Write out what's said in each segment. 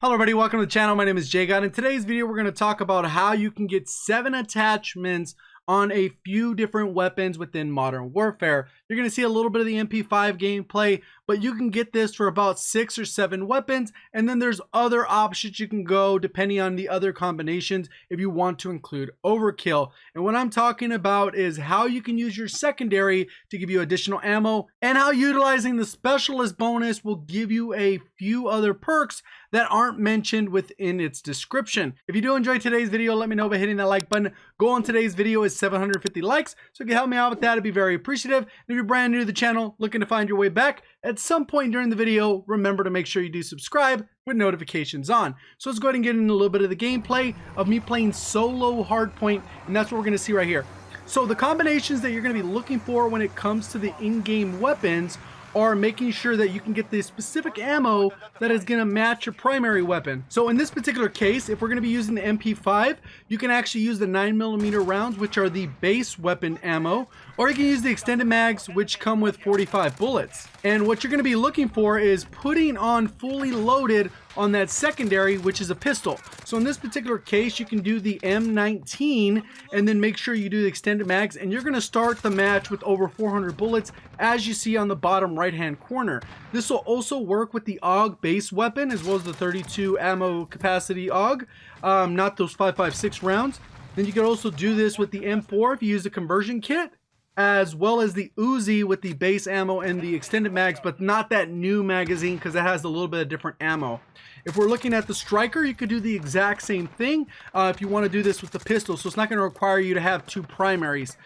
Hello everybody, welcome to the channel. My name is JGOD. In today's video, we're going to talk about how you can get 7 attachments on a few different weapons within Modern Warfare. You're going to see a little bit of the MP5 gameplay, but you can get this for about 6 or 7 weapons, and then there's other options you can go depending on the other combinations if you want to include overkill. And what I'm talking about is how you can use your secondary to give you additional ammo, and how utilizing the specialist bonus will give you a few other perks that aren't mentioned within its description. If you do enjoy today's video, let me know by hitting that like button. Goal on today's video is 750 likes, so if you can help me out with that, I'd be very appreciative. And if you're brand new to the channel, looking to find your way back, at some point during the video, remember to make sure you do subscribe with notifications on. So let's go ahead and get into a little bit of the gameplay of me playing solo Hardpoint, and that's what we're gonna see right here. So the combinations that you're gonna be looking for when it comes to the in-game weapons are making sure that you can get the specific ammo that is going to match your primary weapon. So in this particular case, if we're going to be using the MP5, you can actually use the 9mm rounds, which are the base weapon ammo, or you can use the extended mags, which come with 45 bullets. And what you're going to be looking for is putting on fully loaded on that secondary, which is a pistol. So in this particular case, you can do the M19 and then make sure you do the extended mags, and you're going to start the match with over 400 bullets, as you see on the bottom right hand corner. This will also work with the AUG base weapon as well as the 32 ammo capacity AUG, not those 5.56 rounds. Then you can also do this with the M4 if you use the conversion kit, as well as the Uzi with the base ammo and the extended mags, but not that new magazine because it has a little bit of different ammo. If we're looking at the striker, you could do the exact same thing if you want to do this with the pistol, so it's not going to require you to have 2 primaries.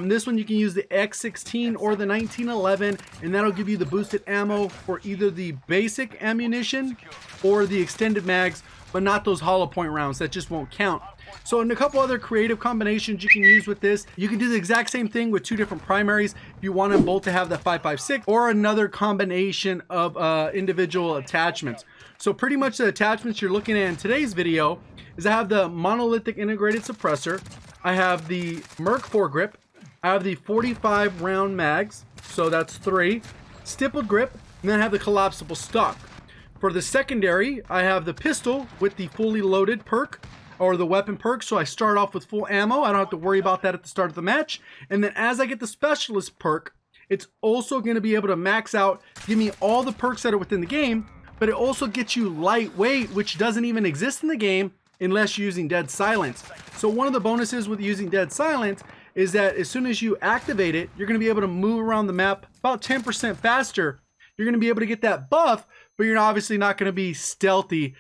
This one you can use the X16 or the 1911, and that'll give you the boosted ammo for either the basic ammunition or the extended mags, but not those hollow point rounds. That just won't count. So in a couple other creative combinations you can use with this, you can do the exact same thing with 2 different primaries if you want them both to have that 5.56, or another combination of individual attachments. So pretty much the attachments you're looking at in today's video is I have the monolithic integrated suppressor, I have the Merc foregrip, I have the 45 round mags, so that's 3, stippled grip, and then I have the collapsible stock. For the secondary, I have the pistol with the fully loaded perk, or the weapon perk, so I start off with full ammo. I don't have to worry about that at the start of the match. And then as I get the specialist perk, it's also going to be able to max out, give me all the perks that are within the game, but it also gets you lightweight, which doesn't even exist in the game unless you're using dead silence. So one of the bonuses with using dead silence is that as soon as you activate it, you're going to be able to move around the map about 10% faster. You're going to be able to get that buff, but you're obviously not going to be stealthy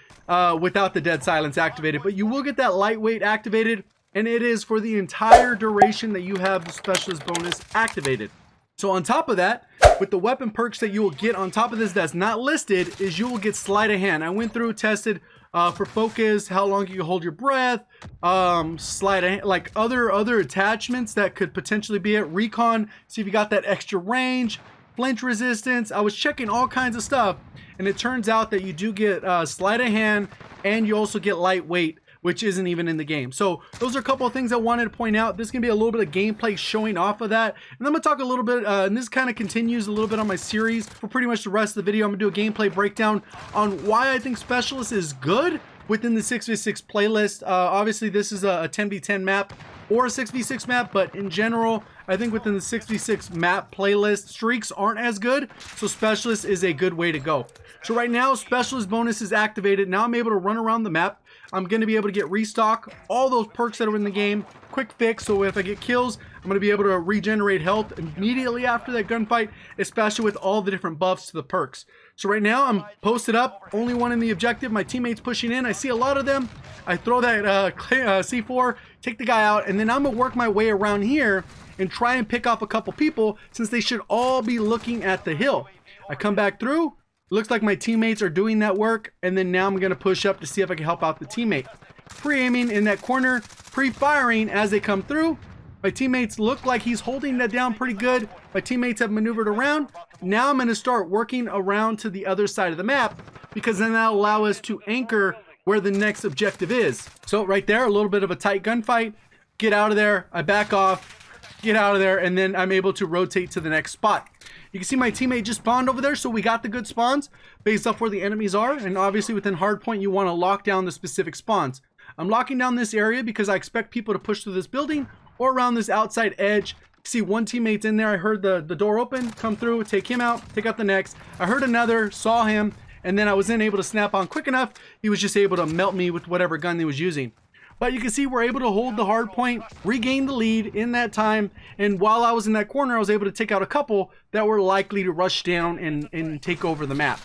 without the dead silence activated. But you will get that lightweight activated, and it is for the entire duration that you have the specialist bonus activated. So on top of that, with the weapon perks that you will get on top of this that's not listed, is you will get sleight of hand. I went through, tested for focus, how long you can hold your breath, sleight of hand, like other attachments that could potentially be at recon, see if you got that extra range, flinch resistance. I was checking all kinds of stuff, and it turns out that you do get sleight of hand, and you also get lightweight, which isn't even in the game. So those are a couple of things I wanted to point out. This is gonna be a little bit of gameplay showing off of that, and I'm gonna talk a little bit, and this kind of continues a little bit on my series for pretty much the rest of the video. I'm gonna do a gameplay breakdown on why I think Specialist is good within the 6v6 playlist. Obviously this is a 10v10 map or a 6v6 map, but in general, I think within the 6v6 map playlist, streaks aren't as good, so Specialist is a good way to go. So right now, Specialist bonus is activated. Now I'm able to run around the map. I'm going to be able to get restock, all those perks that are in the game, quick fix, so if I get kills, I'm going to be able to regenerate health immediately after that gunfight, especially with all the different buffs to the perks. So right now, I'm posted up, only one in the objective, my teammates pushing in, I see a lot of them, I throw that C4, take the guy out, and then I'm going to work my way around here and try and pick off a couple people, since they should all be looking at the hill. I come back through, looks like my teammates are doing that work, and then now I'm going to push up to see if I can help out the teammate. Pre-aiming in that corner, pre-firing as they come through. My teammates look like he's holding that down pretty good. My teammates have maneuvered around. Now I'm going to start working around to the other side of the map, because then that'll allow us to anchor where the next objective is. So right there, a little bit of a tight gunfight. Get out of there, I back off, get out of there, and then I'm able to rotate to the next spot. You can see my teammate just spawned over there, so we got the good spawns based off where the enemies are. And obviously within Hardpoint, you want to lock down the specific spawns. I'm locking down this area because I expect people to push through this building or around this outside edge. See one teammate's in there. I heard the door open, come through, take him out, take out the next. I heard another, saw him, and then I wasn't able to snap on quick enough. He was just able to melt me with whatever gun he was using. But you can see we're able to hold the hard point, regain the lead in that time, and while I was in that corner, I was able to take out a couple that were likely to rush down and take over the map.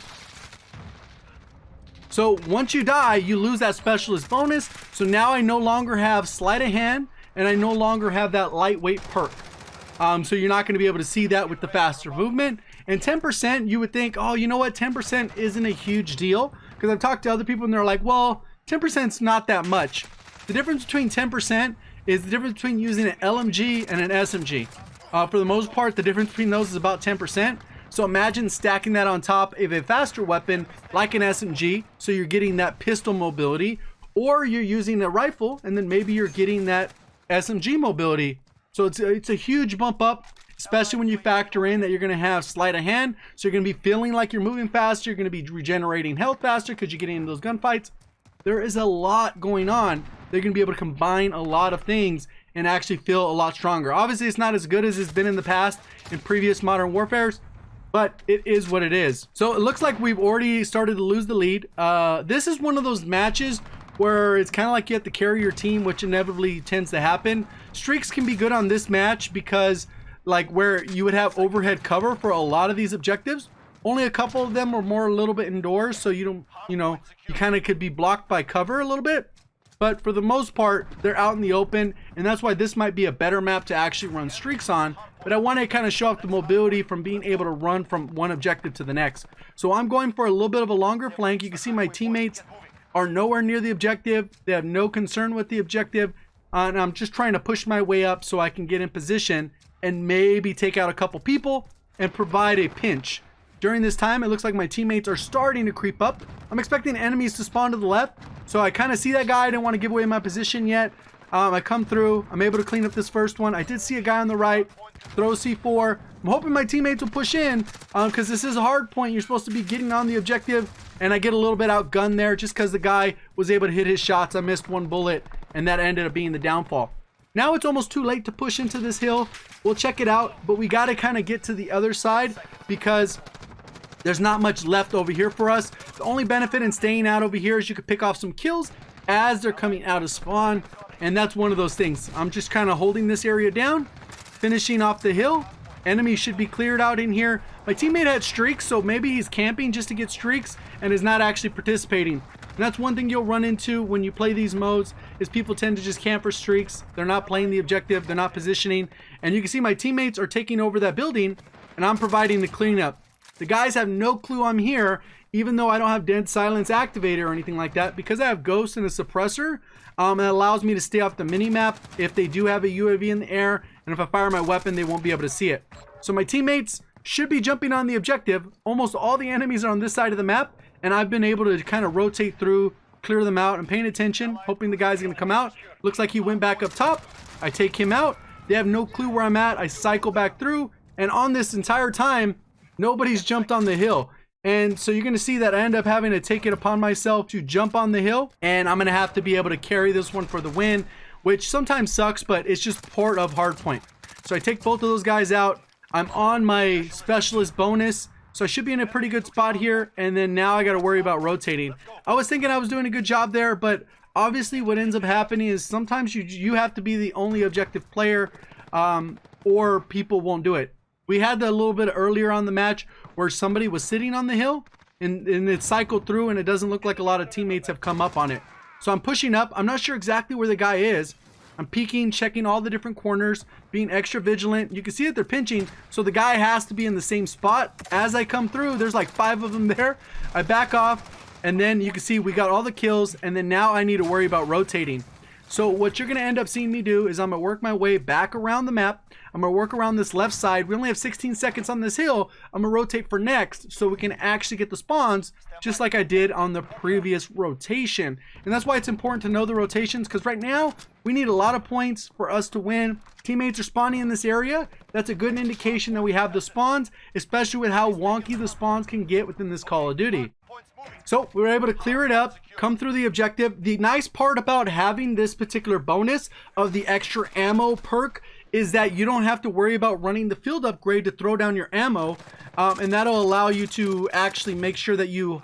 So once you die, you lose that specialist bonus. So now I no longer have sleight of hand, and I no longer have that lightweight perk. So you're not going to be able to see that with the faster movement. And 10%, you would think, oh, you know what, 10% isn't a huge deal. Because I've talked to other people and they're like, well, 10% is not that much. The difference between 10% is the difference between using an LMG and an SMG. For the most part, the difference between those is about 10%. So imagine stacking that on top of a faster weapon like an SMG, so you're getting that pistol mobility, or you're using a rifle and then maybe you're getting that SMG mobility. So it's a huge bump up, especially when you factor in that you're going to have sleight of hand. So you're going to be feeling like you're moving faster. You're going to be regenerating health faster because you're getting into those gunfights. There is a lot going on. They're going to be able to combine a lot of things and actually feel a lot stronger. Obviously, it's not as good as it's been in the past in previous Modern Warfares, but it is what it is. So it looks like we've already started to lose the lead. This is one of those matches where it's kind of like you have to carry your team, which inevitably tends to happen. Streaks can be good on this match because like where you would have overhead cover for a lot of these objectives. Only a couple of them are more a little bit indoors, so you don't, you kind of could be blocked by cover a little bit. But for the most part, they're out in the open, and that's why this might be a better map to actually run streaks on. But I want to kind of show off the mobility from being able to run from one objective to the next. So I'm going for a little bit of a longer flank. You can see my teammates are nowhere near the objective. They have no concern with the objective. And I'm just trying to push my way up so I can get in position and maybe take out a couple people and provide a pinch. During this time, it looks like my teammates are starting to creep up. I'm expecting enemies to spawn to the left. So I kind of see that guy. I didn't want to give away my position yet. I come through. I'm able to clean up this first one. I did see a guy on the right. Throw C4. I'm hoping my teammates will push in because this is a hard point. You're supposed to be getting on the objective. And I get a little bit outgunned there just because the guy was able to hit his shots. I missed one bullet, and that ended up being the downfall. Now it's almost too late to push into this hill. We'll check it out, but we got to kind of get to the other side because there's not much left over here for us. The only benefit in staying out over here is you could pick off some kills as they're coming out of spawn, and that's one of those things. I'm just kind of holding this area down, finishing off the hill. Enemies should be cleared out in here. My teammate had streaks, so maybe he's camping just to get streaks and is not actually participating. And that's one thing you'll run into when you play these modes is people tend to just camp for streaks. They're not playing the objective, they're not positioning. And you can see my teammates are taking over that building and I'm providing the cleanup. The guys have no clue I'm here, even though I don't have dead silence activated or anything like that, because I have ghost and a suppressor. It allows me to stay off the mini-map if they do have a UAV in the air, and if I fire my weapon, they won't be able to see it. So my teammates should be jumping on the objective. Almost all the enemies are on this side of the map, and I've been able to kind of rotate through, clear them out. I'm paying attention, hoping the guy's going to come out. Looks like he went back up top. I take him out. They have no clue where I'm at. I cycle back through, and on this entire time, nobody's jumped on the hill. And so you're going to see that I end up having to take it upon myself to jump on the hill. And I'm going to have to be able to carry this one for the win, which sometimes sucks, but it's just part of Hardpoint. So I take both of those guys out. I'm on my specialist bonus, so I should be in a pretty good spot here. And then now I got to worry about rotating. I was thinking I was doing a good job there, but obviously what ends up happening is sometimes you have to be the only objective player, or people won't do it. We had that a little bit earlier on the match where somebody was sitting on the hill and it cycled through and it doesn't look like a lot of teammates have come up on it. So I'm pushing up. I'm not sure exactly where the guy is. I'm peeking, checking all the different corners, being extra vigilant. You can see that they're pinching, so the guy has to be in the same spot. As I come through, there's like 5 of them there. I back off, and then you can see we got all the kills, and then now I need to worry about rotating. So what you're going to end up seeing me do is I'm going to work my way back around the map. I'm going to work around this left side. We only have 16 seconds on this hill. I'm going to rotate for next so we can actually get the spawns just like I did on the previous rotation. And that's why it's important to know the rotations, because right now we need a lot of points for us to win. Teammates are spawning in this area. That's a good indication that we have the spawns, especially with how wonky the spawns can get within this Call of Duty. So we were able to clear it up, come through the objective. The nice part about having this particular bonus of the extra ammo perk is that you don't have to worry about running the field upgrade to throw down your ammo, and that'll allow you to actually make sure that you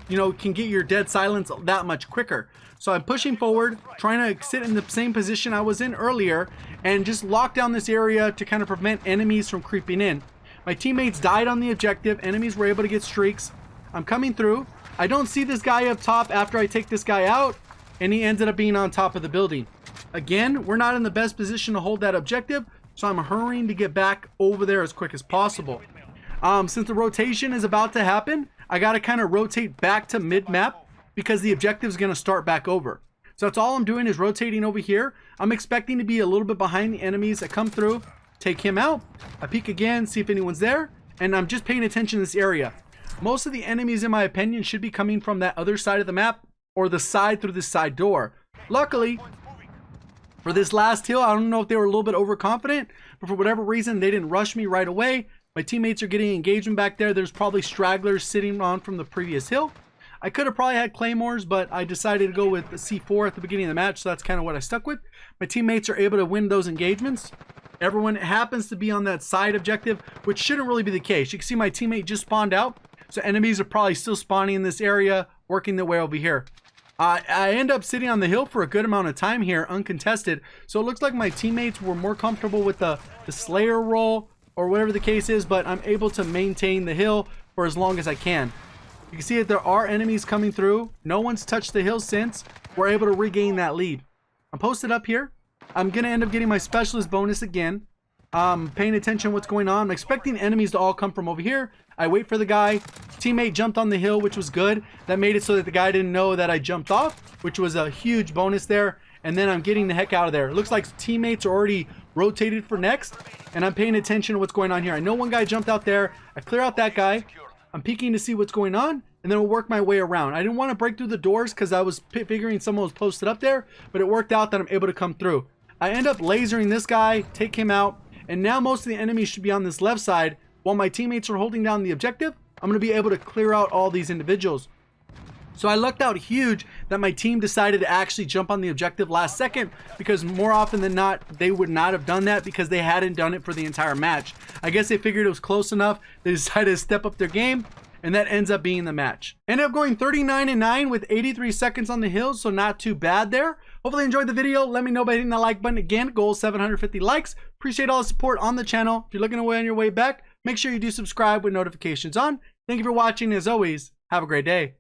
can get your dead silence that much quicker. So I'm pushing forward, trying to sit in the same position I was in earlier and just lock down this area to kind of prevent enemies from creeping in. My teammates died on the objective. Enemies were able to get streaks. I'm coming through. I don't see this guy up top after I take this guy out, and he ended up being on top of the building. Again, we're not in the best position to hold that objective, so I'm hurrying to get back over there as quick as possible. Since the rotation is about to happen, I got to kind of rotate back to mid-map because the objective is going to start back over. So that's all I'm doing is rotating over here. I'm expecting to be a little bit behind the enemies that come through, take him out. I peek again, see if anyone's there, and I'm just paying attention to this area. Most of the enemies, in my opinion, should be coming from that other side of the map or the side through this side door. Luckily, for this last hill, I don't know if they were a little bit overconfident, but for whatever reason, they didn't rush me right away. My teammates are getting engagement back there. There's probably stragglers sitting on from the previous hill. I could have probably had claymores, but I decided to go with the C4 at the beginning of the match, so that's kind of what I stuck with. My teammates are able to win those engagements. Everyone happens to be on that side objective, which shouldn't really be the case. You can see my teammate just spawned out, so enemies are probably still spawning in this area, working their way over here. I end up sitting on the hill for a good amount of time here, uncontested. So it looks like my teammates were more comfortable with the Slayer role or whatever the case is, but I'm able to maintain the hill for as long as I can. You can see that there are enemies coming through. No one's touched the hill since. We're able to regain that lead. I'm posted up here. I'm going to end up getting my specialist bonus again. Paying attention to what's going on. I'm expecting enemies to all come from over here. I wait for the guy. Teammate jumped on the hill, which was good. That made it so that the guy didn't know that I jumped off, which was a huge bonus there. And then I'm getting the heck out of there. It looks like teammates are already rotated for next, and I'm paying attention to what's going on here. I know one guy jumped out there. I clear out that guy. I'm peeking to see what's going on, and then we'll work my way around. I didn't want to break through the doors because I was figuring someone was posted up there, but it worked out that I'm able to come through. I end up lasering this guy, take him out, and now most of the enemies should be on this left side. While my teammates are holding down the objective, I'm going to be able to clear out all these individuals. So I lucked out huge that my team decided to actually jump on the objective last second, because more often than not, they would not have done that because they hadn't done it for the entire match. I guess they figured it was close enough. They decided to step up their game, and that ends up being the match. Ended up going 39-9 with 83 seconds on the hill, so not too bad there. Hopefully you enjoyed the video. Let me know by hitting that like button. Again, goal is 750 likes. Appreciate all the support on the channel. If you're looking away on your way back, make sure you do subscribe with notifications on. Thank you for watching. As always, have a great day.